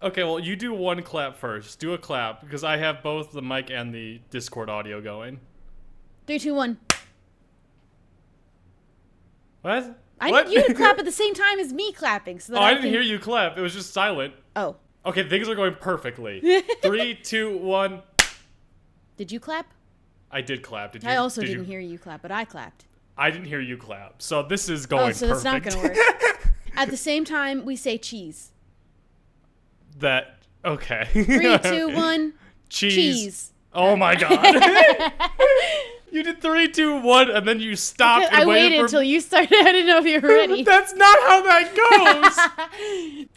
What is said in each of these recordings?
Okay, well, you do one clap first. Do a clap, because I have both the mic and the Discord audio going. 3, 2, 1. What? I What? need you to clap at the same time as me clapping. So that I didn't hear you clap. It was just silent. Oh. Okay, things are going perfectly. 3, 2, 1. Did you clap? I did clap. Did you? I also didn't hear you clap, but I clapped. I didn't hear you clap. So this is going so perfect. that's not going to work. At the same time, we say cheese. Okay. 3, 2, 1. Cheese. Oh my god. You did 3, 2, 1, and then you stopped. I waited until you started. I didn't know if you were ready. That's not how that goes.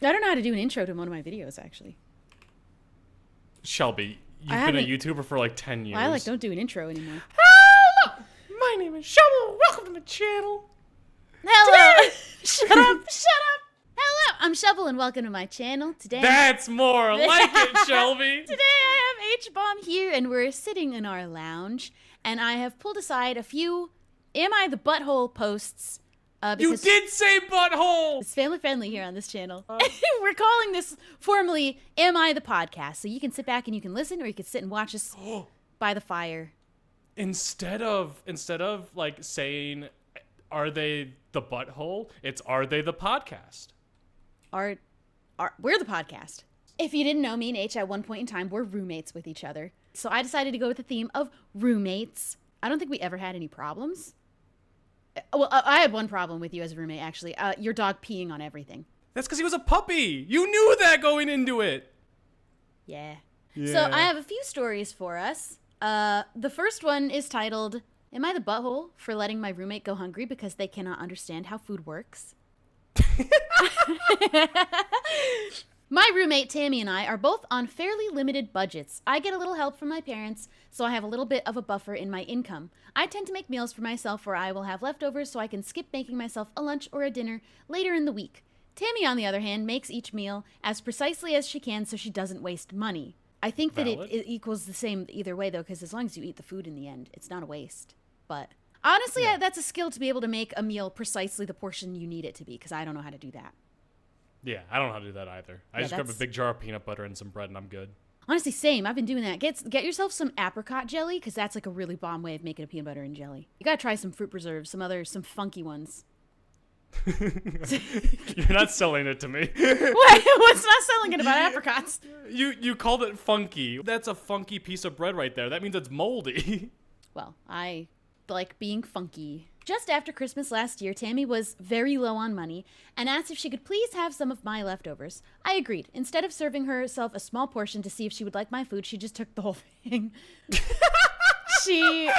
I don't know how to do an intro to one of my videos, actually. Shelby, you've been a YouTuber for like 10 years. Well, I don't do an intro anymore. Hello! My name is Shubble. Welcome to my channel. Hello! Shut up! Hello! I'm Shubble and welcome to my channel. Today... That's more like it, Shelby. Today I have H-Bomb here and we're sitting in our lounge and I have pulled aside a few Am I the Butthole posts. You did say butthole! It's family friendly here on this channel. We're calling this formally Am I the Podcast. So you can sit back and you can listen or you can sit and watch us by the fire. Instead of like saying, are they the butthole? It's are they the podcast? We're the podcast. If you didn't know, me and H at one point in time were roommates with each other. So I decided to go with the theme of roommates. I don't think we ever had any problems. Well, I had one problem with you as a roommate, actually. Your dog peeing on everything. That's because he was a puppy. You knew that going into it. Yeah. So I have a few stories for us. The first one is titled, Am I the Butthole for letting my roommate go hungry because they cannot understand how food works? My roommate Tammy and I are both on fairly limited budgets. I get a little help from my parents, so I have a little bit of a buffer in my income. I tend to make meals for myself where I will have leftovers so I can skip making myself a lunch or a dinner later in the week. Tammy, on the other hand, makes each meal as precisely as she can so she doesn't waste money. I think that it equals the same either way, though, because as long as you eat the food in the end, it's not a waste. But honestly, that's a skill to be able to make a meal precisely the portion you need it to be, because I don't know how to do that. Yeah, I don't know how to do that either. I just grab a big jar of peanut butter and some bread and I'm good. Honestly, same. I've been doing that. Get yourself some apricot jelly, because that's like a really bomb way of making a peanut butter and jelly. You gotta try some fruit preserves, some funky ones. You're not selling it to me. What's not selling it about apricots? You called it funky. That's a funky piece of bread right there. That means it's moldy. Well, I like being funky. Just after Christmas last year, Tammy was very low on money and asked if she could please have some of my leftovers. I agreed. Instead of serving herself a small portion to see if she would like my food, she just took the whole thing. She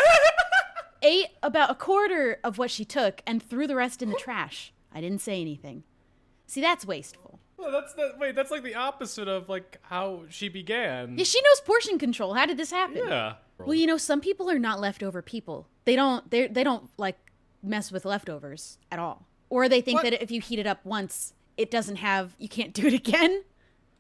ate about a quarter of what she took and threw the rest in the trash. I didn't say anything. See, that's wasteful. Well, that's like the opposite of like how she began. Yeah, she knows portion control. How did this happen? Yeah. Well, you know, some people are not leftover people. They don't like mess with leftovers at all. Or they think that if you heat it up once, you can't do it again.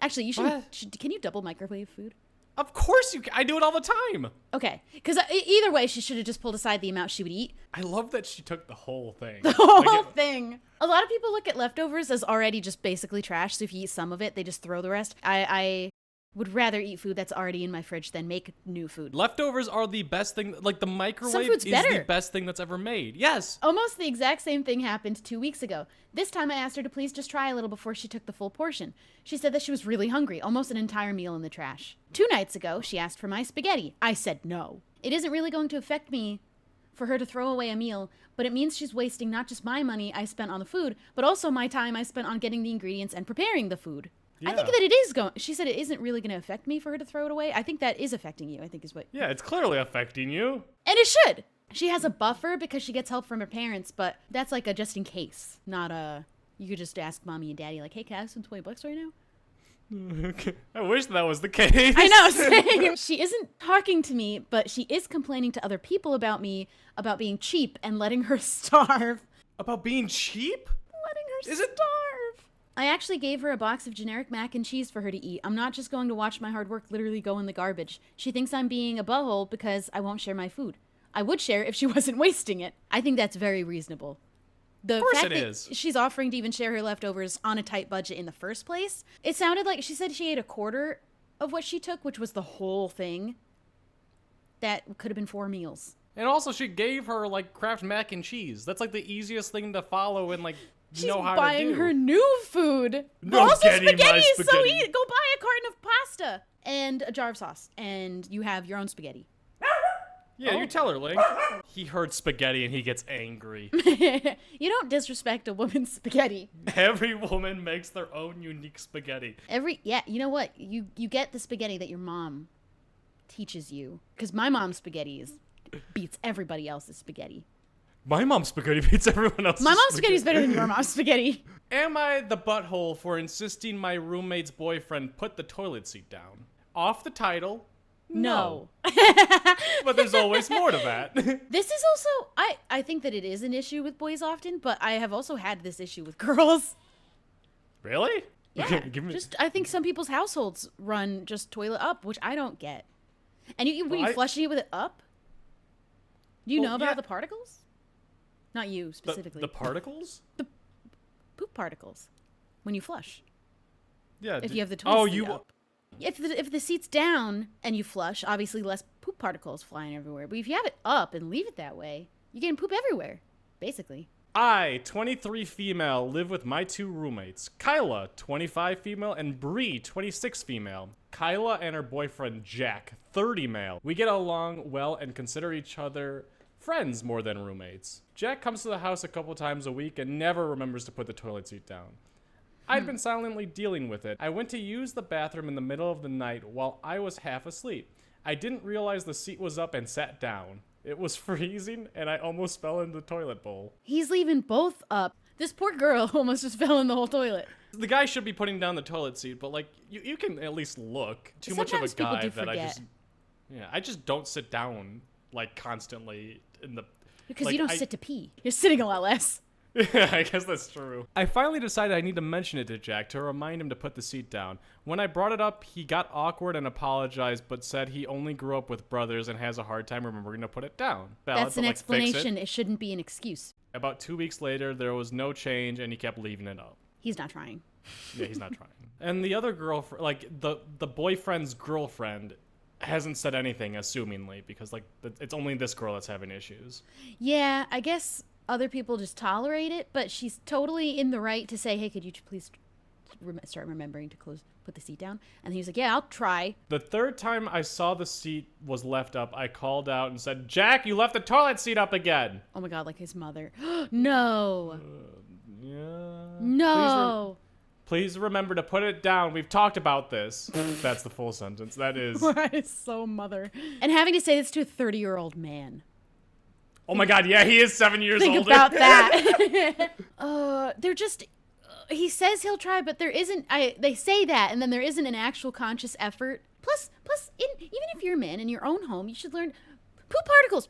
Actually, you can you double microwave food? Of course you can. I do it all the time. Okay, because either way, she should have just pulled aside the amount she would eat. I love that she took the whole thing. The whole thing. A lot of people look at leftovers as already just basically trash, so if you eat some of it, they just throw the rest. I would rather eat food that's already in my fridge than make new food. Leftovers are the best thing. Like the microwave is better. the best thing that's ever made. Yes. Almost the exact same thing happened 2 weeks ago. This time I asked her to please just try a little before she took the full portion. She said that she was really hungry, almost an entire meal in the trash. 2 nights ago, she asked for my spaghetti. I said no. It isn't really going to affect me for her to throw away a meal, but it means she's wasting not just my money I spent on the food, but also my time I spent on getting the ingredients and preparing the food. Yeah. I think that it is she said it isn't really going to affect me for her to throw it away. I think that is affecting you, I think is what. Yeah, it's clearly affecting you. And it should. She has a buffer because she gets help from her parents, but that's like a just in case, not you could just ask mommy and daddy like, hey, can I have some $20 right now? Okay. I wish that was the case. I know, same. She isn't talking to me, but she is complaining to other people about me, about being cheap and letting her starve. About being cheap? Letting her starve. I actually gave her a box of generic mac and cheese for her to eat. I'm not just going to watch my hard work literally go in the garbage. She thinks I'm being a butthole because I won't share my food. I would share if she wasn't wasting it. I think that's very reasonable. The course fact it that is. she's offering to even share her leftovers on a tight budget in the first place, it sounded like she said she ate a quarter of what she took, which was the whole thing. That could have been 4 meals. And also, she gave her, like, Kraft mac and cheese. That's, like, the easiest thing to follow and, like, know how to do. She's buying her new food. No Also, getting my spaghetti is so spaghetti. easy. Go buy a carton of pasta and a jar of sauce, and you have your own spaghetti. Yeah, you tell her, Link. He heard spaghetti and he gets angry. You don't disrespect a woman's spaghetti. Every woman makes their own unique spaghetti. You know what? You get the spaghetti that your mom teaches you. Because my mom's spaghetti beats everybody else's spaghetti. My mom's spaghetti beats everyone else's My mom's spaghetti is better than your mom's spaghetti. Am I the butthole for insisting my roommate's boyfriend put the toilet seat down? Off the title, no. But there's always more to that. This is also, I think that it is an issue with boys often, but I have also had this issue with girls. Really? Yeah. Give me... I think some people's households run just toilet up, which I don't get. And when you flushing it with it up? Do you know about the particles? Not you specifically. The particles? The poop particles. When you flush. Yeah. If you have the toilet seat you up. If the seat's down and you flush, obviously less poop particles flying everywhere. But if you have it up and leave it that way, you're getting poop everywhere, basically. I, 23 female, live with my 2 roommates. Kyla, 25 female, and Bree, 26 female. Kyla and her boyfriend Jack, 30 male. We get along well and consider each other friends more than roommates. Jack comes to the house a couple times a week and never remembers to put the toilet seat down. I'd been silently dealing with it. I went to use the bathroom in the middle of the night while I was half asleep. I didn't realize the seat was up and sat down. It was freezing, and I almost fell in the toilet bowl. He's leaving both up. This poor girl almost just fell in the whole toilet. The guy should be putting down the toilet seat, but, like, you can at least look. Too much of a guy that I just don't sit down, like, constantly in the... Because like, you don't sit to pee. You're sitting a lot less. Yeah, I guess that's true. I finally decided I need to mention it to Jack to remind him to put the seat down. When I brought it up, he got awkward and apologized, but said he only grew up with brothers and has a hard time remembering to put it down. That's an explanation. It shouldn't be an excuse. About 2 weeks later, there was no change, and he kept leaving it up. He's not trying. Yeah, he's not trying. And the other girlfriend, like, the boyfriend's girlfriend hasn't said anything, assumingly, because, like, it's only this girl that's having issues. Yeah, I guess... Other people just tolerate it, but she's totally in the right to say, hey, could you please start remembering to put the seat down? And he was like, yeah, I'll try. The third time I saw the seat was left up, I called out and said, Jack, you left the toilet seat up again. Oh my God, like his mother. No. Yeah. No. Please remember to put it down. We've talked about this. That's the full sentence. That is. That is so mother. And having to say this to a 30-year-old man. Oh my God, yeah, he is 7 years older. Think about that. They're just... he says he'll try, but there isn't... they say that, and then there isn't an actual conscious effort. Plus, even if you're a man in your own home, you should learn... Poop particles!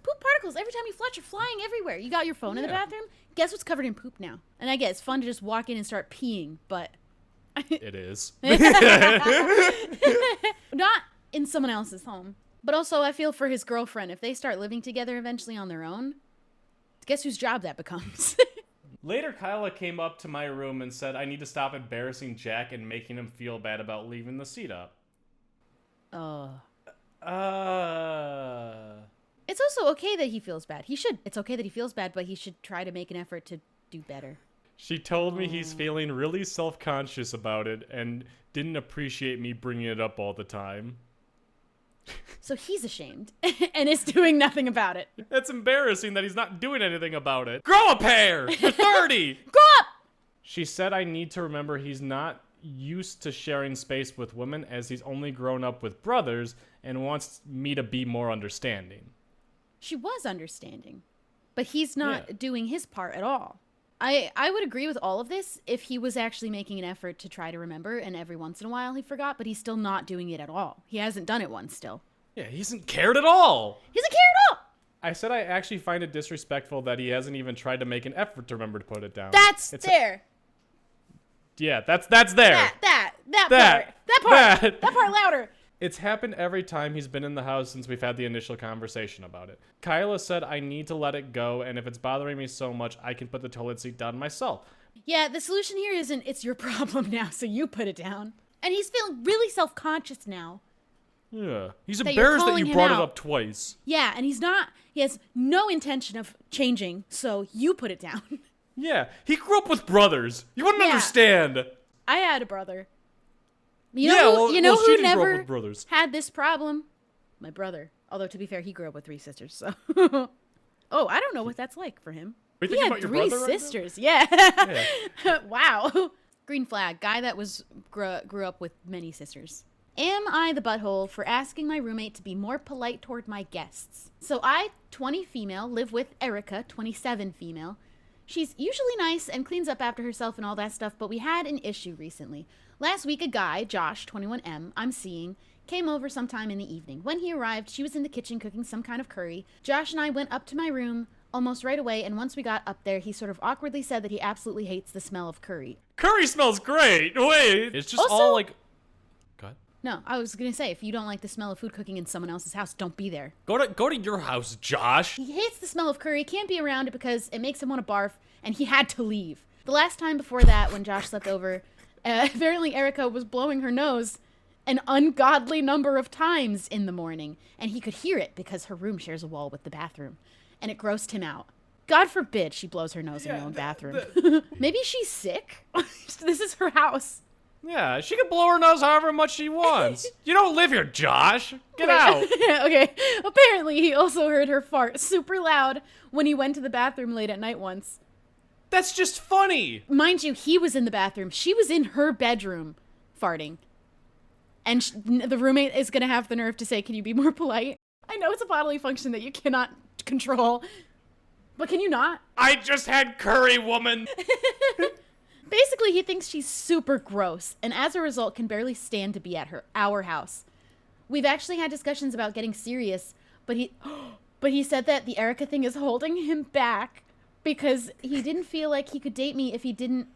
Every time you flush, you're flying everywhere. You got your phone in the bathroom? Guess what's covered in poop now? And I get it's fun to just walk in and start peeing, but... It is. Not in someone else's home. But also, I feel for his girlfriend. If they start living together eventually on their own, guess whose job that becomes? Later, Kyla came up to my room and said I need to stop embarrassing Jack and making him feel bad about leaving the seat up. It's also okay that he feels bad. It's okay that he feels bad, but he should try to make an effort to do better. She told me he's feeling really self-conscious about it and didn't appreciate me bringing it up all the time. So he's ashamed and is doing nothing about it. It's embarrassing that he's not doing anything about it. Grow a pair! You're 30! Grow up! She said I need to remember he's not used to sharing space with women as he's only grown up with brothers and wants me to be more understanding. She was understanding, but he's not doing his part at all. I would agree with all of this if he was actually making an effort to try to remember, and every once in a while he forgot, but he's still not doing it at all. He hasn't done it once still. Yeah, he hasn't cared at all. He hasn't cared at all! I said I actually find it disrespectful that he hasn't even tried to make an effort to remember to put it down. That's there. Yeah, that's there. That part louder. It's happened every time he's been in the house since we've had the initial conversation about it. Kyla said I need to let it go, and if it's bothering me so much, I can put the toilet seat down myself. Yeah, the solution here isn't it's your problem now, so you put it down. And he's feeling really self-conscious now. Yeah. He's That embarrassed you're that you calling brought him it out. up twice. Yeah, and he has no intention of changing, so you put it down. Yeah. He grew up with brothers. You wouldn't Yeah. understand. I had a brother. She Who didn't grow up never with brothers. had this problem? My brother. Although, to be fair, he grew up with 3 sisters, so. Oh, I don't know what that's like for him. Are you He thinking had about your 3 brother right now? sisters, yeah. Yeah. Wow. Green flag. Guy that grew up with many sisters. Am I the butthole for asking my roommate to be more polite toward my guests? So I, 20 female, live with Erica, 27 female. She's usually nice and cleans up after herself and all that stuff, but we had an issue recently. Last week, a guy, Josh, 21M, I'm seeing, came over sometime in the evening. When he arrived, she was in the kitchen cooking some kind of curry. Josh and I went up to my room almost right away, and once we got up there, he sort of awkwardly said that he absolutely hates the smell of curry. Curry smells great. Wait. It's just Also- all like... Go ahead. No, I was going to say, if you don't like the smell of food cooking in someone else's house, don't be there. Go to your house, Josh. He hates the smell of curry, can't be around it because it makes him want to barf, and he had to leave. The last time before that, when Josh slept over, apparently Erica was blowing her nose an ungodly number of times in the morning, and he could hear it because her room shares a wall with the bathroom, and it grossed him out. God forbid she blows her nose in her own bathroom. Maybe she's sick. This is her house. Yeah, she can blow her nose however much she wants. You don't live here, Josh. Get Wait. out. Okay. Apparently, he also heard her fart super loud when he went to the bathroom late at night once. That's just funny. Mind you, he was in the bathroom. She was in her bedroom farting. And the roommate is going to have the nerve to say, can you be more polite? I know it's a bodily function that you cannot control. But can you not? I just had curry, woman. Basically, he thinks she's super gross, and as a result can barely stand to be at our house. We've actually had discussions about getting serious, but he said that the Erica thing is holding him back because he didn't feel like he could date me if he didn't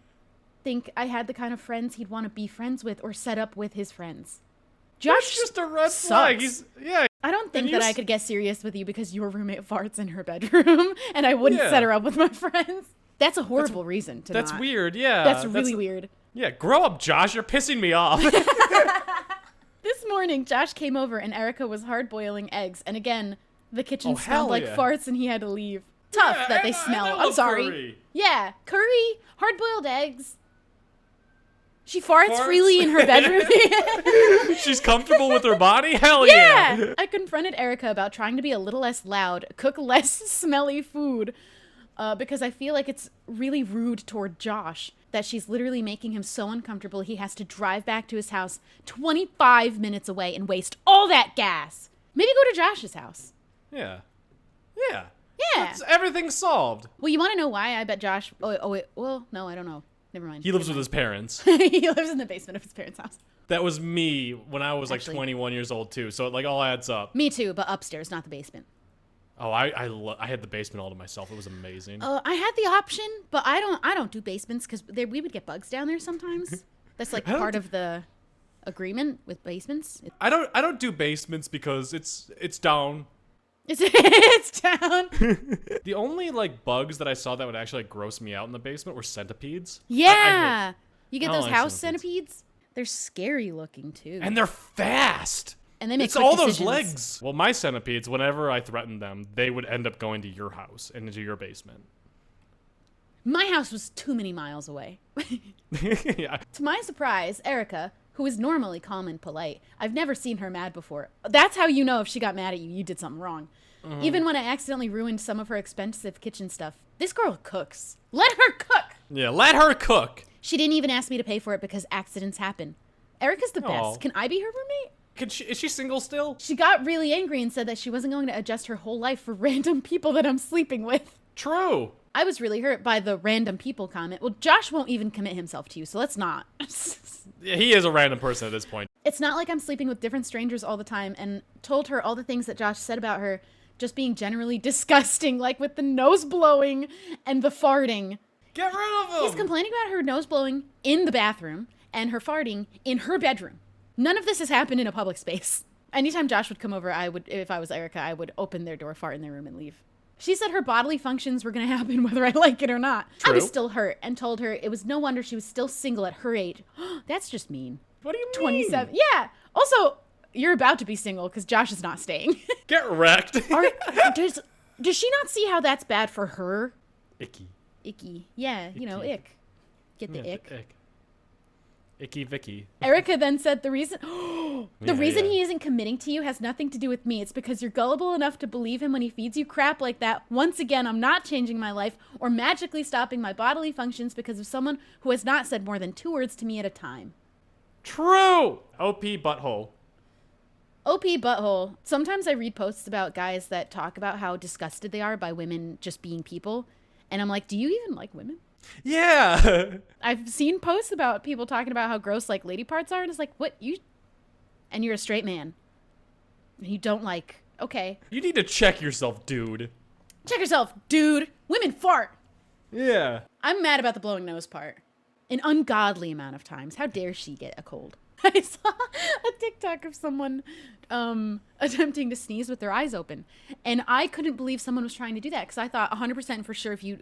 think I had the kind of friends he'd want to be friends with or set up with his friends. Josh That's just a red flag. sucks. Yeah. I don't think And that you I could get serious with you because your roommate farts in her bedroom and I wouldn't Yeah. set her up with my friends. That's a horrible reason to That's not. weird. Yeah. That's really weird. Yeah, grow up, Josh. You're pissing me off. This morning, Josh came over and Erica was hard-boiling eggs. And again, the kitchen Oh, hell smelled like yeah. farts and he had to leave. Tough Yeah, that they I smell. love I'm sorry. curry. Yeah, curry, hard-boiled eggs. She farts Farts? freely in her bedroom. She's comfortable with her body? Hell Yeah! I confronted Erica about trying to be a little less loud, cook less smelly food, because I feel like it's really rude toward Josh that she's literally making him so uncomfortable he has to drive back to his house 25 minutes away and waste all that gas. Maybe go to Josh's house. Yeah. Yeah. Yeah. Everything's solved. Well, you want to know why? I bet Josh... Oh, wait. Well, no, I don't know. Never mind. He lives with his parents. He lives in the basement of his parents' house. That was me when I was like Actually- 21 years old too. So it like all adds up. Me too, but upstairs, not the basement. Oh, I had the basement all to myself. It was amazing. I had the option, but I don't do basements because we would get bugs down there sometimes. That's like I don't part do- of the agreement with basements. I don't do basements because it's down. It's down. The only like bugs that I saw that would actually like gross me out in the basement were centipedes. Yeah, you get I don't those like house centipedes. centipedes. They're scary looking too, And they're fast. and they make It's quick all those decisions. legs. Well, my centipedes, whenever I threatened them, they would end up going to your house and into your basement. My house was too many miles away. Yeah. To my surprise, Erica, who is normally calm and polite, I've never seen her mad before. That's how you know if she got mad at you, you did something wrong. Even when I accidentally ruined some of her expensive kitchen stuff. This girl cooks. Let her cook! Yeah, let her cook. She didn't even ask me to pay for it because accidents happen. Erica's the Aw. best. Can I be her roommate? Is she single still? She got really angry and said that she wasn't going to adjust her whole life for random people that I'm sleeping with. True. I was really hurt by the random people comment. Well, Josh won't even commit himself to you, so let's not. Yeah, he is a random person at this point. It's not like I'm sleeping with different strangers all the time and told her all the things that Josh said about her just being generally disgusting, like with the nose blowing and the farting. Get rid of him. He's complaining about her nose blowing in the bathroom and her farting in her bedroom. None of this has happened in a public space. Anytime Josh would come over, if I was Erica, I would open their door, fart in their room, and leave. She said her bodily functions were going to happen whether I like it or not. True. I was still hurt and told her it was no wonder she was still single at her age. That's just mean. What do you mean? 27. Yeah. Also, you're about to be single because Josh is not staying. Get wrecked. Does she not see how that's bad for her? Icky. Icky. Yeah, you know, Icky. ick. Get the ick. Icky Vicky. Erica then said the reason Yeah. he isn't committing to you has nothing to do with me. It's because you're gullible enough to believe him when he feeds you crap like that. Once again, I'm not changing my life or magically stopping my bodily functions because of someone who has not said more than 2 words to me at a time. True. OP butthole. OP butthole. Sometimes I read posts about guys that talk about how disgusted they are by women just being people. And I'm like, do you even like women? Yeah. I've seen posts about people talking about how gross like lady parts are, and it's like, what you? And you're a straight man, and you don't like. Okay, You need to check yourself, dude. check yourself, dude. Women fart. Yeah. I'm mad about the blowing nose part. An ungodly amount of times. How dare she get a cold? I saw a TikTok of someone attempting to sneeze with their eyes open. And I couldn't believe someone was trying to do that because I thought 100% for sure if you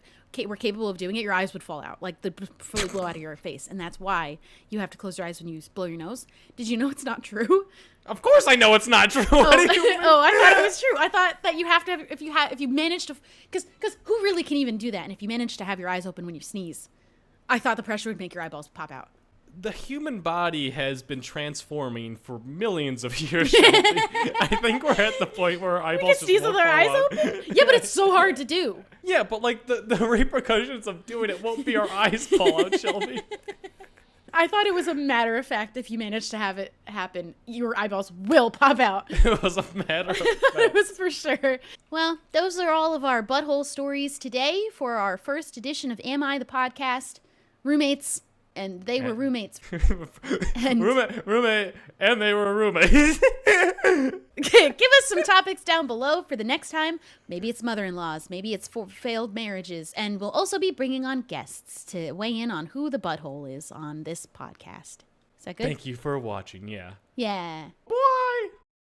were capable of doing it, your eyes would fall out, like the fully blow out of your face. And that's why you have to close your eyes when you blow your nose. Did you know it's not true? Of course I know it's not true. What do you mean? Oh, I thought it was true. I thought that you have to have, if you manage to, because who really can even do that? And if you manage to have your eyes open when you sneeze, I thought the pressure would make your eyeballs pop out. The human body has been transforming for millions of years. I think we're at the point where our eyeballs just Sneeze won't with our fall eyes out. open? Yeah, but it's so hard to do. Yeah, but like the repercussions of doing it won't be our eyes fall out, Shelby. I thought it was a matter of fact if you manage to have it happen, your eyeballs will pop out. It was a matter of It fact. was for sure. Well, those are all of our butthole stories today for our first edition of Am I the Podcast? Roommates, and they were roommates. And Roommate, and they were roommates. give us some topics down below for the next time. Maybe it's mother-in-laws, maybe it's for failed marriages, and we'll also be bringing on guests to weigh in on who the butthole is on this podcast. Is that good? Thank you for watching, yeah. Yeah.